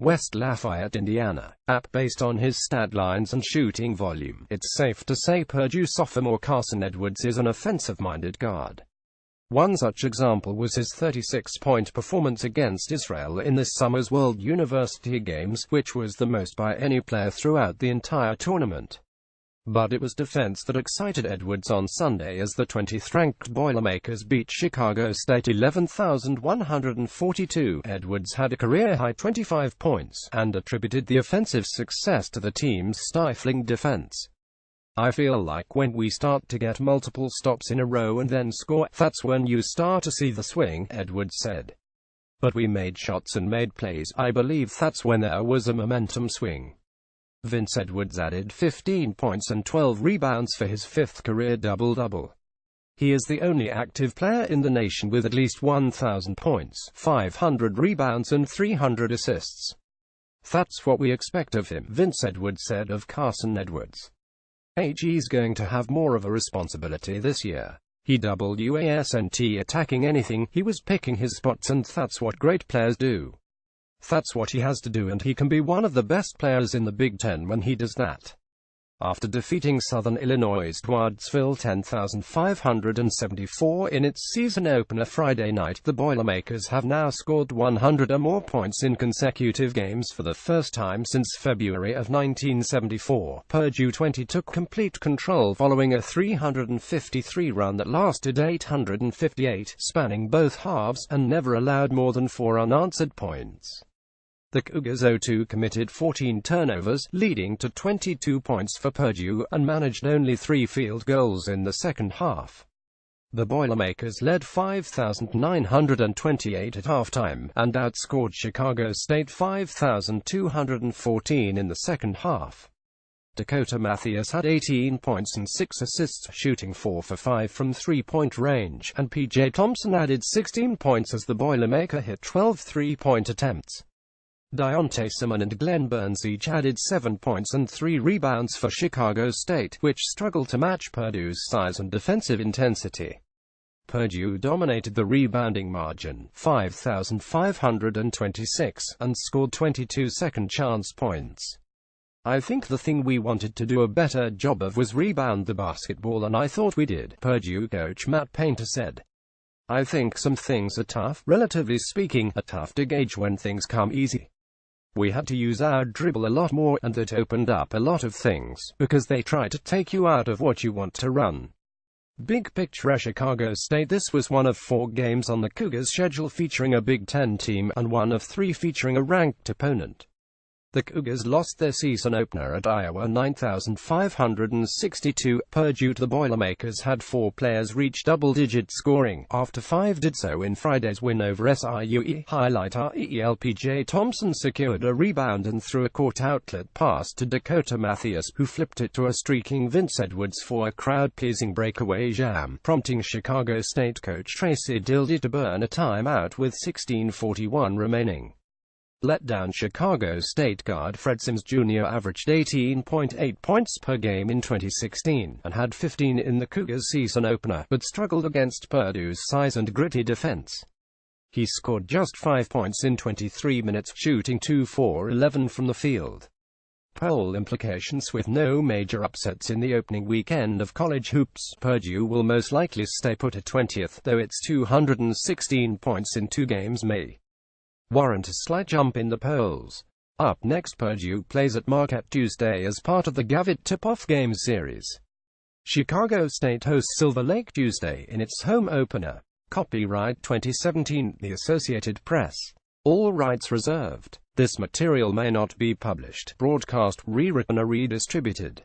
West Lafayette, Indiana, app based on his stat lines and shooting volume. It's safe to say Purdue sophomore Carson Edwards is an offensive-minded guard. One such example was his 36-point performance against Israel in this summer's World University Games, which was the most by any player throughout the entire tournament. But it was defense that excited Edwards on Sunday as the 20th-ranked Boilermakers beat Chicago State 11,142. Edwards had a career-high 25 points, and attributed the offensive success to the team's stifling defense. "I feel like when we start to get multiple stops in a row and then score, that's when you start to see the swing," Edwards said. "But we made shots and made plays. I believe that's when there was a momentum swing." Vince Edwards added 15 points and 12 rebounds for his fifth career double-double. He is the only active player in the nation with at least 1,000 points, 500 rebounds and 300 assists. "That's what we expect of him," Vince Edwards said of Carson Edwards. "He's going to have more of a responsibility this year. He wasn't attacking anything, he was picking his spots, and that's what great players do. That's what he has to do, and he can be one of the best players in the Big Ten when he does that." After defeating Southern Illinois' Edwardsville 10,574 in its season opener Friday night, the Boilermakers have now scored 100 or more points in consecutive games for the first time since February of 1974. Purdue 20 took complete control following a 353 run that lasted 858, spanning both halves, and never allowed more than 4 unanswered points. The Cougars 0-2 committed 14 turnovers, leading to 22 points for Purdue, and managed only 3 field goals in the second half. The Boilermakers led 5,928 at halftime, and outscored Chicago State 5,214 in the second half. Dakota Mathias had 18 points and 6 assists, shooting 4 for 5 from three-point range, and P.J. Thompson added 16 points as the Boilermaker hit 12 three-point attempts. Deontay Simon and Glenn Burns each added 7 points and 3 rebounds for Chicago State, which struggled to match Purdue's size and defensive intensity. Purdue dominated the rebounding margin, 5,526, and scored 22 second-chance points. "I think the thing we wanted to do a better job of was rebound the basketball, and I thought we did," Purdue coach Matt Painter said. "I think some things are tough, relatively speaking, are tough to gauge when things come easy. We had to use our dribble a lot more, and that opened up a lot of things, because they try to take you out of what you want to run." Big picture Chicago State. This was one of 4 games on the Cougars' schedule featuring a Big Ten team, and one of 3 featuring a ranked opponent. The Cougars lost their season opener at Iowa 9,562. Purdue. The Boilermakers had 4 players reach double-digit scoring, after 5 did so in Friday's win over SIU. Highlight reel: P.J. Thompson secured a rebound and threw a court outlet pass to Dakota Mathias, who flipped it to a streaking Vince Edwards for a crowd-pleasing breakaway jam, prompting Chicago State coach Tracy Dildy to burn a timeout with 16:41 remaining. Letdown: Chicago State guard Fred Sims Jr. averaged 18.8 points per game in 2016, and had 15 in the Cougars' season opener, but struggled against Purdue's size and gritty defense. He scored just 5 points in 23 minutes, shooting 2 for 11 from the field. Poll implications: with no major upsets in the opening weekend of college hoops, Purdue will most likely stay put at 20th, though its 216 points in 2 games may warrant a slight jump in the polls. Up next, Purdue plays at Marquette Tuesday as part of the Gavitt Tip-Off Game series. Chicago State hosts Silver Lake Tuesday in its home opener. Copyright 2017, The Associated Press. All rights reserved. This material may not be published, broadcast, rewritten or redistributed.